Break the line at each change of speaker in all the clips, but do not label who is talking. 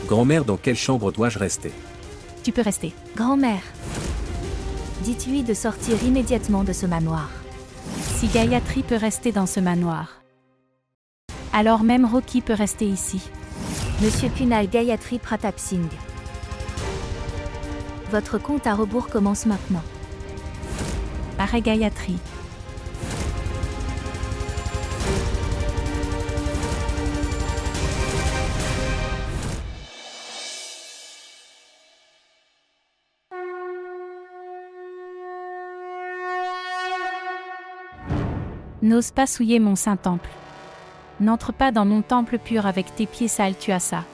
Grand-mère, dans quelle chambre dois-je rester?
Tu peux rester.
Grand-mère. Dites-lui de sortir immédiatement de ce manoir.
Si Gayatri peut rester dans ce manoir, alors même Rocky peut rester ici.
Monsieur Kunal Gayatri Pratap Singh. Votre compte à rebours commence maintenant.
Arrête Gayatri. N'ose pas souiller mon saint temple. N'entre pas dans mon temple pur avec tes pieds sales, tu as ça.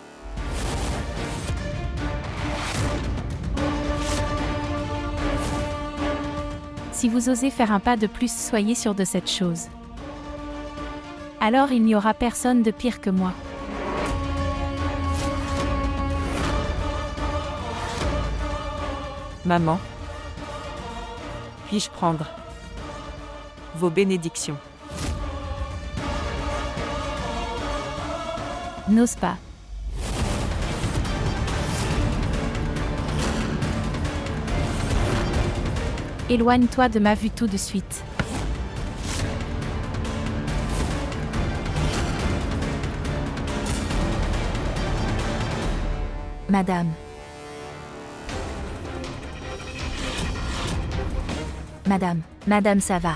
Si vous osez faire un pas de plus, soyez sûr de cette chose. Alors il n'y aura personne de pire que moi.
Maman, puis-je prendre vos bénédictions?
N'ose pas. Éloigne-toi de ma vue tout de suite.
Madame. Madame, ça va.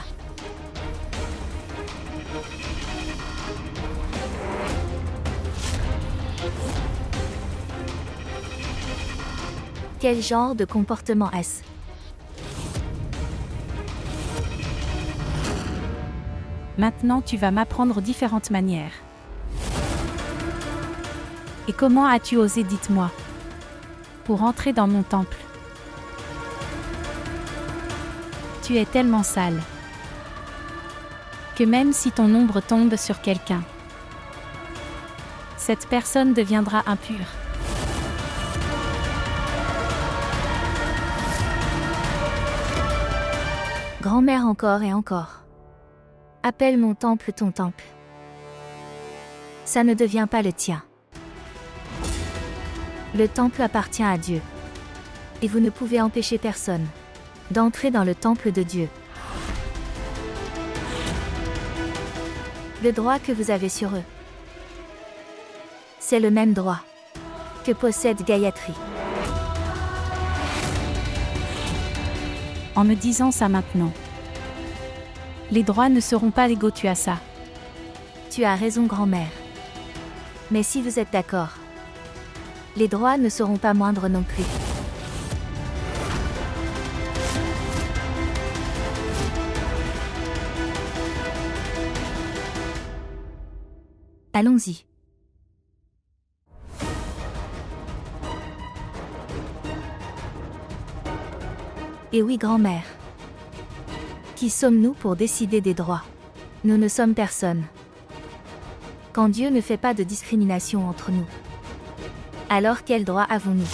Quel genre de comportement est-ce?
Maintenant tu vas m'apprendre différentes manières. Et comment as-tu osé, dites-moi, pour entrer dans mon temple? Tu es tellement sale que même si ton ombre tombe sur quelqu'un, cette personne deviendra impure.
Grand-mère, encore et encore. Appelle mon temple ton temple. Ça ne devient pas le tien. Le temple appartient à Dieu. Et vous ne pouvez empêcher personne d'entrer dans le temple de Dieu. Le droit que vous avez sur eux, c'est le même droit que possède Gayatri.
En me disant ça maintenant, les droits ne seront pas légaux, tu as ça.
Tu as raison, grand-mère. Mais si vous êtes d'accord, les droits ne seront pas moindres non plus. Allons-y. Et oui, grand-mère. Qui sommes-nous pour décider des droits? Nous ne sommes personne. Quand Dieu ne fait pas de discrimination entre nous, alors quel droit avons-nous?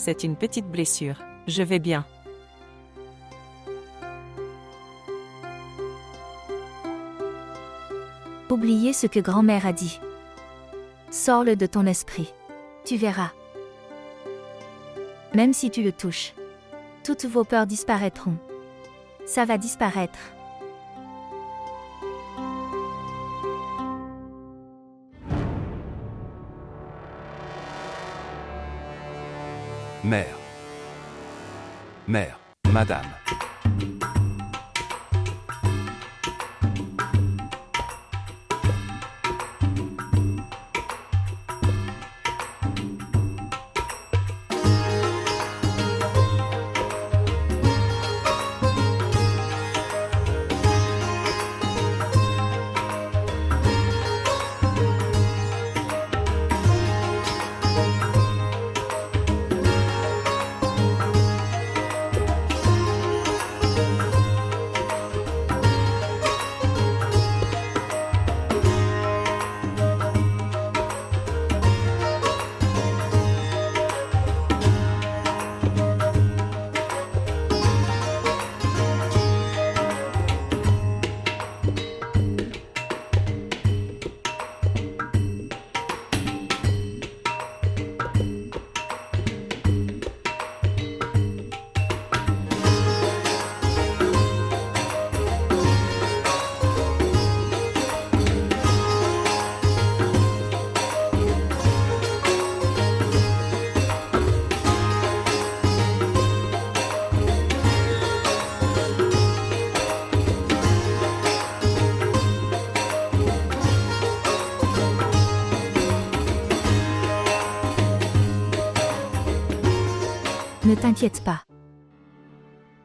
C'est une petite blessure. Je vais bien.
Oubliez ce que grand-mère a dit. Sors-le de ton esprit. Tu verras. Même si tu le touches, toutes vos peurs disparaîtront. Ça va disparaître.
Mère, madame.
Ne t'inquiète pas.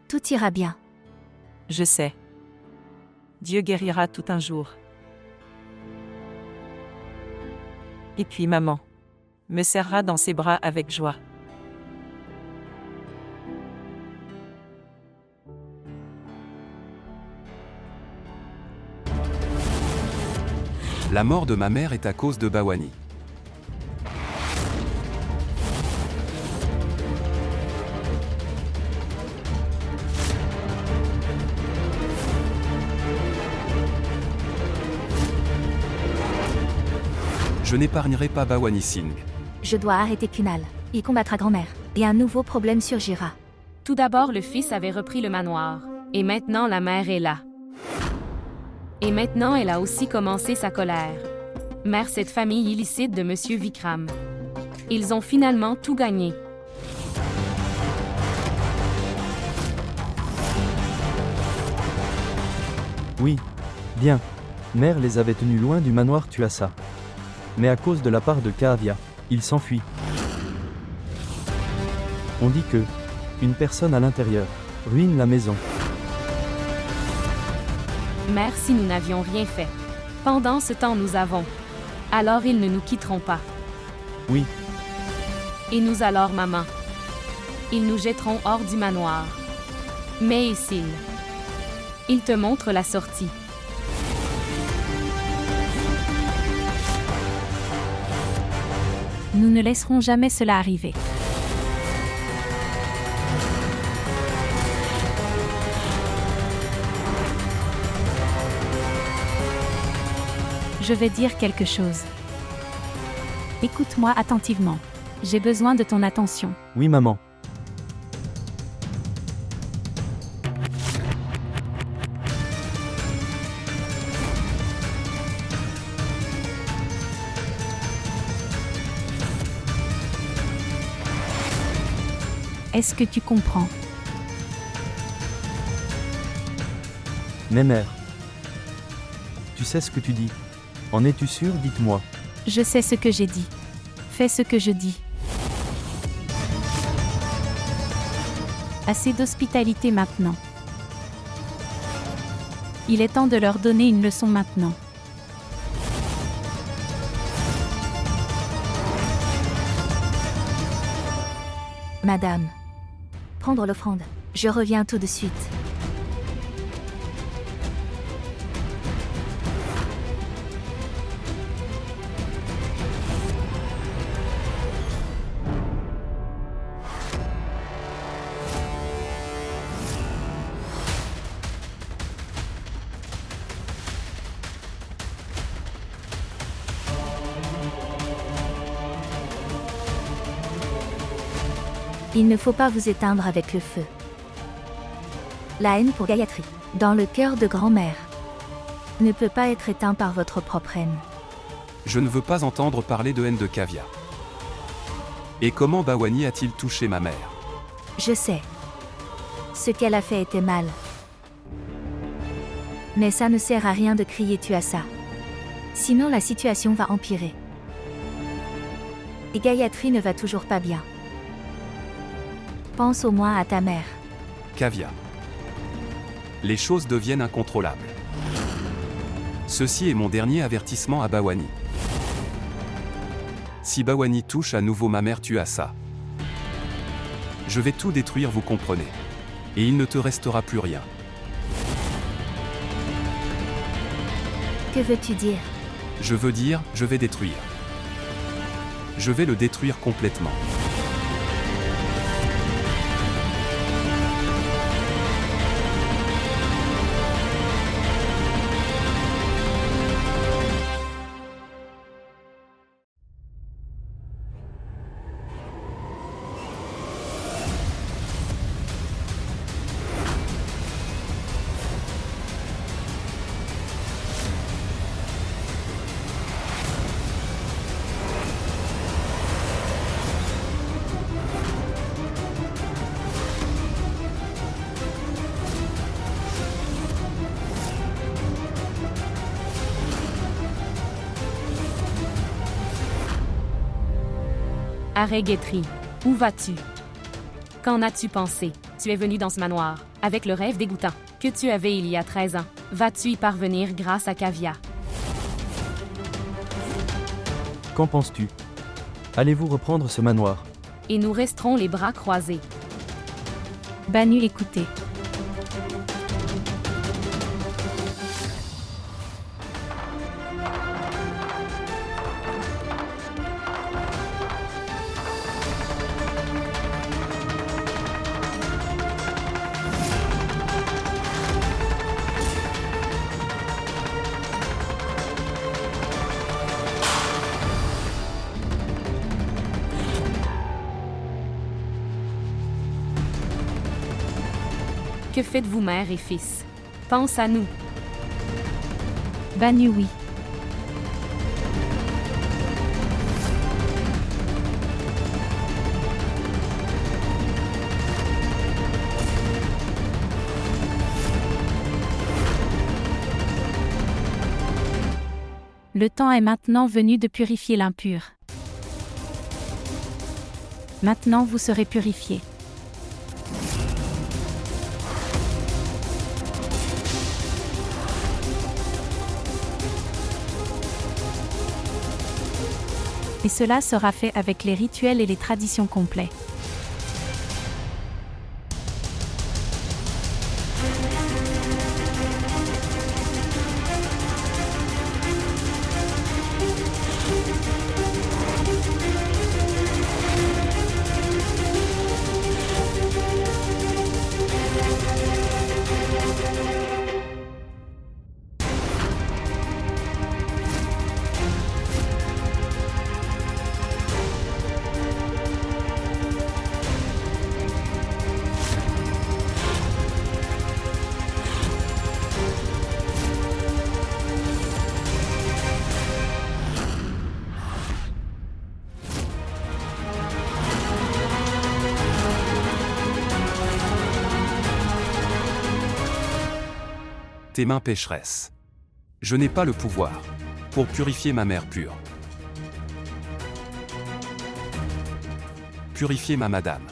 Tout ira bien.
Je sais. Dieu guérira tout un jour. Et puis maman me serrera dans ses bras avec joie.
La mort de ma mère est à cause de Bawani. Je n'épargnerai pas Bawani Singh.
Je dois arrêter Kunal. Il combattra grand-mère. Et un nouveau problème surgira.
Tout d'abord, le fils avait repris le manoir. Et maintenant, la mère est là. Et maintenant, elle a aussi commencé sa colère. Mère cette famille illicite de Monsieur Vikram. Ils ont finalement tout gagné.
Oui. Bien. Mère les avait tenus loin du manoir Tuasa. Mais à cause de la part de Kavya, ils s'enfuient. On dit que une personne à l'intérieur ruine la maison.
Mère, si nous n'avions rien fait. Pendant ce temps, nous avons. Alors ils ne nous quitteront pas.
Oui.
Et nous alors, maman. Ils nous jetteront hors du manoir. Mais ici, ils te montrent la sortie. Nous ne laisserons jamais cela arriver. Je vais dire quelque chose. Écoute-moi attentivement. J'ai besoin de ton attention.
Oui, maman.
Est-ce que tu comprends?
Mais mère. Tu sais ce que tu dis. En es-tu sûr? Dites-moi.
Je sais ce que j'ai dit. Fais ce que je dis. Assez d'hospitalité maintenant. Il est temps de leur donner une leçon maintenant.
Madame. Prendre l'offrande. Je reviens tout de suite. Il ne faut pas vous éteindre avec le feu. La haine pour Gayatri, dans le cœur de grand-mère, ne peut pas être éteint par votre propre haine.
Je ne veux pas entendre parler de haine de Kavya. Et comment Bawani a-t-il touché ma mère?
Je sais. Ce qu'elle a fait était mal. Mais ça ne sert à rien de crier tu as ça. Sinon la situation va empirer. Et Gayatri ne va toujours pas bien. Pense au moins à ta mère.
Kavya. Les choses deviennent incontrôlables. Ceci est mon dernier avertissement à Bawani. Si Bawani touche à nouveau ma mère, tu as ça. Je vais tout détruire, vous comprenez. Et il ne te restera plus rien.
Que veux-tu dire?
Je veux dire, je vais détruire. Je vais le détruire complètement.
Arrête Guetri, où vas-tu? Qu'en as-tu pensé? Tu es venu dans ce manoir, avec le rêve dégoûtant que tu avais il y a 13 ans. Vas-tu y parvenir grâce à Kavya?
Qu'en penses-tu? Allez-vous reprendre ce manoir?
Et nous resterons les bras croisés.
Banu écoutez.
Que faites-vous, mère et fils? Pense à nous.
Banu oui. Le temps est maintenant venu de purifier l'impur. Maintenant vous serez purifiés. Et cela sera fait avec les rituels et les traditions complets.
Tes mains pécheresses. Je n'ai pas le pouvoir pour purifier ma mère pure. Purifier ma madame.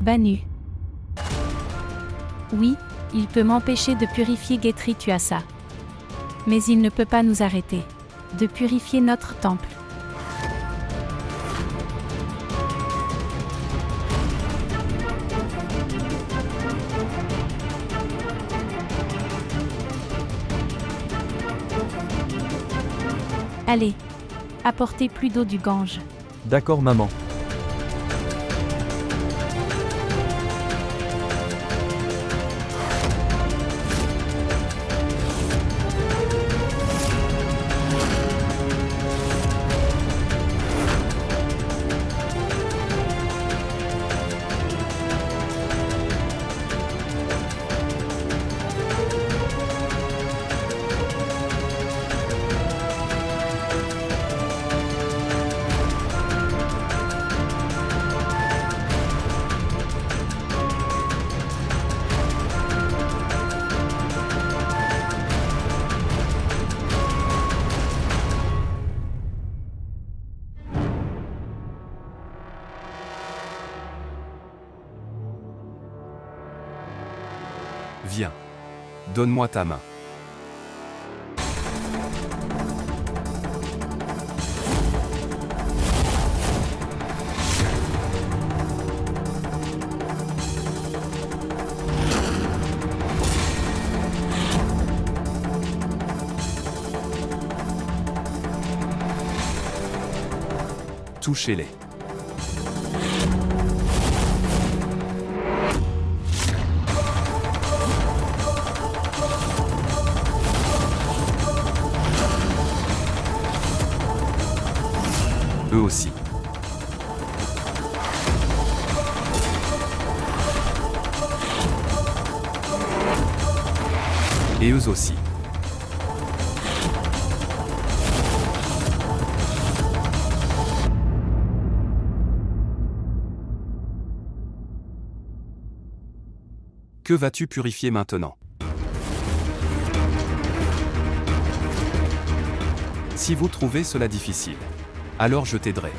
Banu. Oui, il peut m'empêcher de purifier Guetri Tuasa. Mais il ne peut pas nous arrêter de purifier notre temple. Allez, apportez plus d'eau du Gange.
D'accord maman.
Viens. Donne-moi ta main. Touchez-les. Eux aussi. Et eux aussi. Que vas-tu purifier maintenant? Si vous trouvez cela difficile, alors je t'aiderai.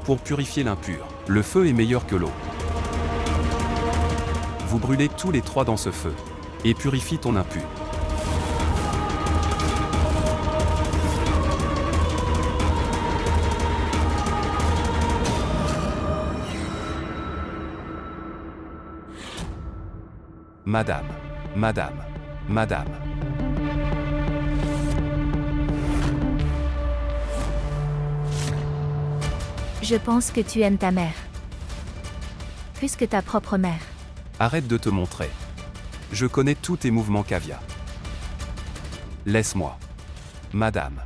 Pour purifier l'impur, le feu est meilleur que l'eau. Vous brûlez tous les trois dans ce feu, et purifie ton impur. Madame, madame, madame.
Je pense que tu aimes ta mère. Plus que ta propre mère.
Arrête de te montrer. Je connais tous tes mouvements, Kavya. Laisse-moi. Madame.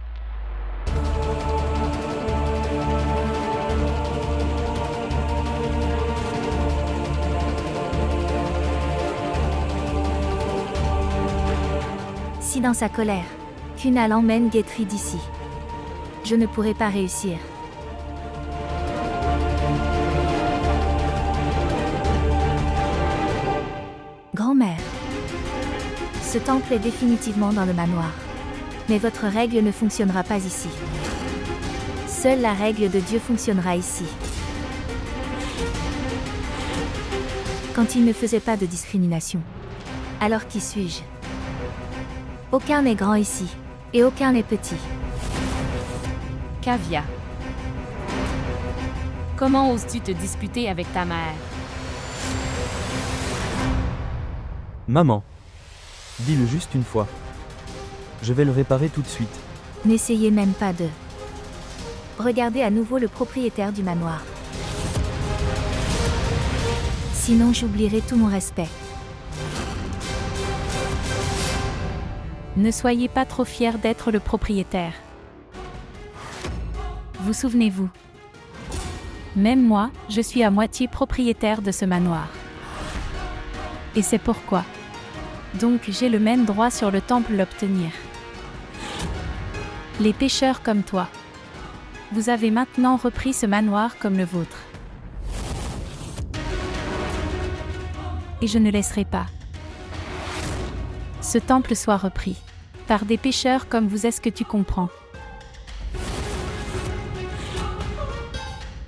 Si dans sa colère, Kunal emmène Guetry d'ici, je ne pourrai pas réussir. Grand-mère. Ce temple est définitivement dans le manoir. Mais votre règle ne fonctionnera pas ici. Seule la règle de Dieu fonctionnera ici. Quand il ne faisait pas de discrimination. Alors qui suis-je? Aucun n'est grand ici, et aucun n'est petit.
Kavya. Comment oses-tu te disputer avec ta mère?
Maman. Dis-le juste une fois. Je vais le réparer tout de suite.
N'essayez même pas de... Regardez à nouveau le propriétaire du manoir. Sinon j'oublierai tout mon respect.
Ne soyez pas trop fiers d'être le propriétaire. Vous souvenez-vous? Même moi, je suis à moitié propriétaire de ce manoir. Et c'est pourquoi. Donc j'ai le même droit sur le temple l'obtenir. Les pêcheurs comme toi. Vous avez maintenant repris ce manoir comme le vôtre. Et je ne laisserai pas ce temple soit repris par des pêcheurs comme vous. Est-ce que tu comprends?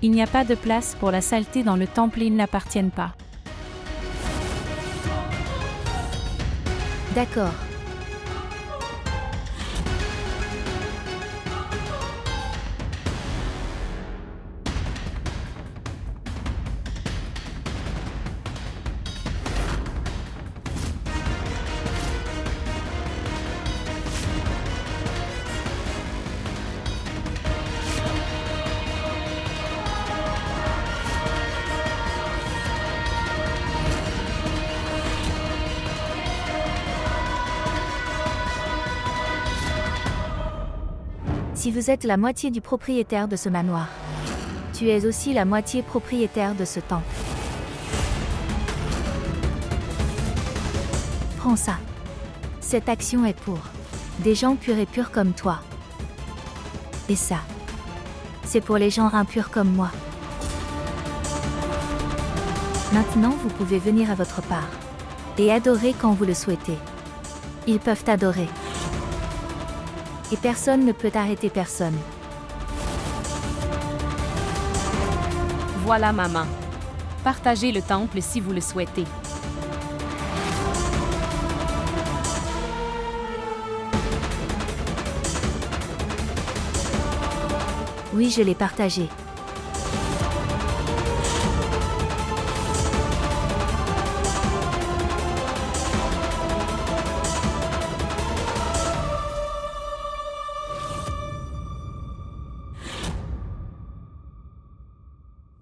Il n'y a pas de place pour la saleté dans le temple et ils n'appartiennent pas.
D'accord. Si vous êtes la moitié du propriétaire de ce manoir, tu es aussi la moitié propriétaire de ce temple. Prends ça. Cette action est pour des gens purs et purs comme toi. Et ça, c'est pour les gens impurs comme moi. Maintenant, vous pouvez venir à votre part et adorer quand vous le souhaitez. Ils peuvent adorer. Et personne ne peut arrêter personne.
Voilà, maman. Partagez le temple si vous le souhaitez.
Oui, je l'ai partagé.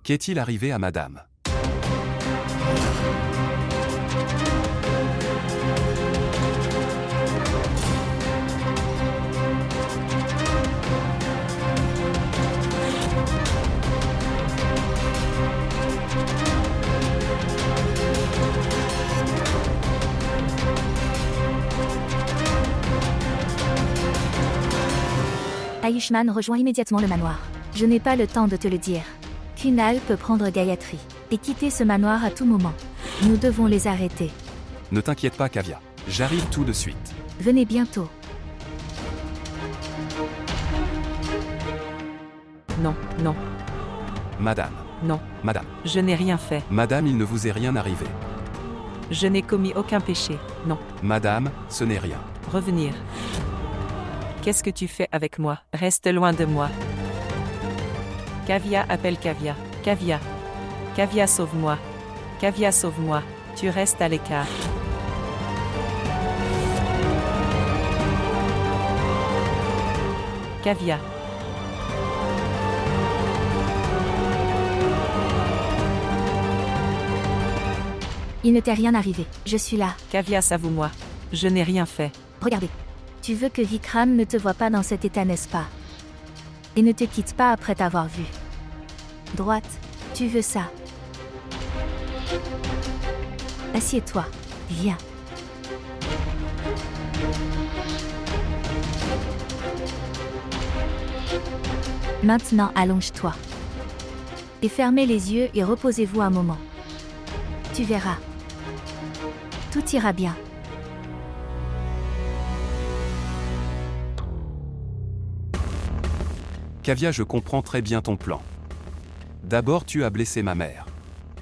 Qu'est-il arrivé à madame?
Ayushman rejoint immédiatement le manoir. Je n'ai pas le temps de te le dire. Kunal peut prendre Gayatri et quitter ce manoir à tout moment. Nous devons les arrêter.
Ne t'inquiète pas, Kavya. J'arrive tout de suite.
Venez bientôt.
Non, non,
Madame.
non.
Madame.
Je n'ai rien fait.
Madame, il ne vous est rien arrivé.
Je n'ai commis aucun péché. Non.
Madame, ce n'est rien.
Revenir. Qu'est-ce que tu fais avec moi? Reste loin de moi. Kavya, appelle Kavya. Kavya. Kavya, sauve-moi. Kavya, sauve-moi. Tu restes à l'écart. Kavya.
Il ne t'est rien arrivé. Je suis là.
Kavya, avoue-moi. Je n'ai rien fait.
Regardez. Tu veux que Vikram ne te voie pas dans cet état, n'est-ce pas? Et ne te quitte pas après t'avoir vu. Droite. Tu veux ça? Assieds-toi. Viens. Maintenant, allonge-toi. Et fermez les yeux et reposez-vous un moment. Tu verras. Tout ira bien.
Kavya, je comprends très bien ton plan. D'abord, tu as blessé ma mère.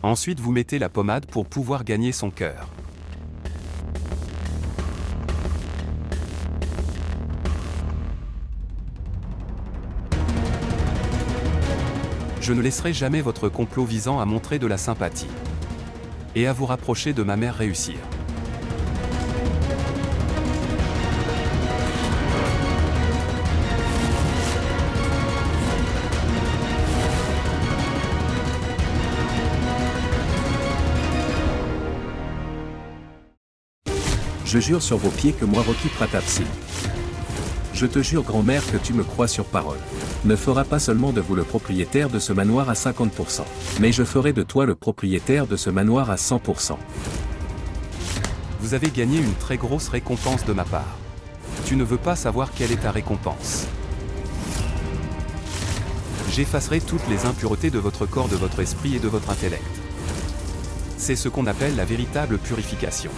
Ensuite, vous mettez la pommade pour pouvoir gagner son cœur. Je ne laisserai jamais votre complot visant à montrer de la sympathie et à vous rapprocher de ma mère réussir.
Je jure sur vos pieds que moi Rocky Pratap Singh. Je te jure grand-mère que tu me crois sur parole. Ne fera pas seulement de vous le propriétaire de ce manoir à 50%, mais je ferai de toi le propriétaire de ce manoir à 100%.
Vous avez gagné une très grosse récompense de ma part. Tu ne veux pas savoir quelle est ta récompense. J'effacerai toutes les impuretés de votre corps, de votre esprit et de votre intellect. C'est ce qu'on appelle la véritable purification.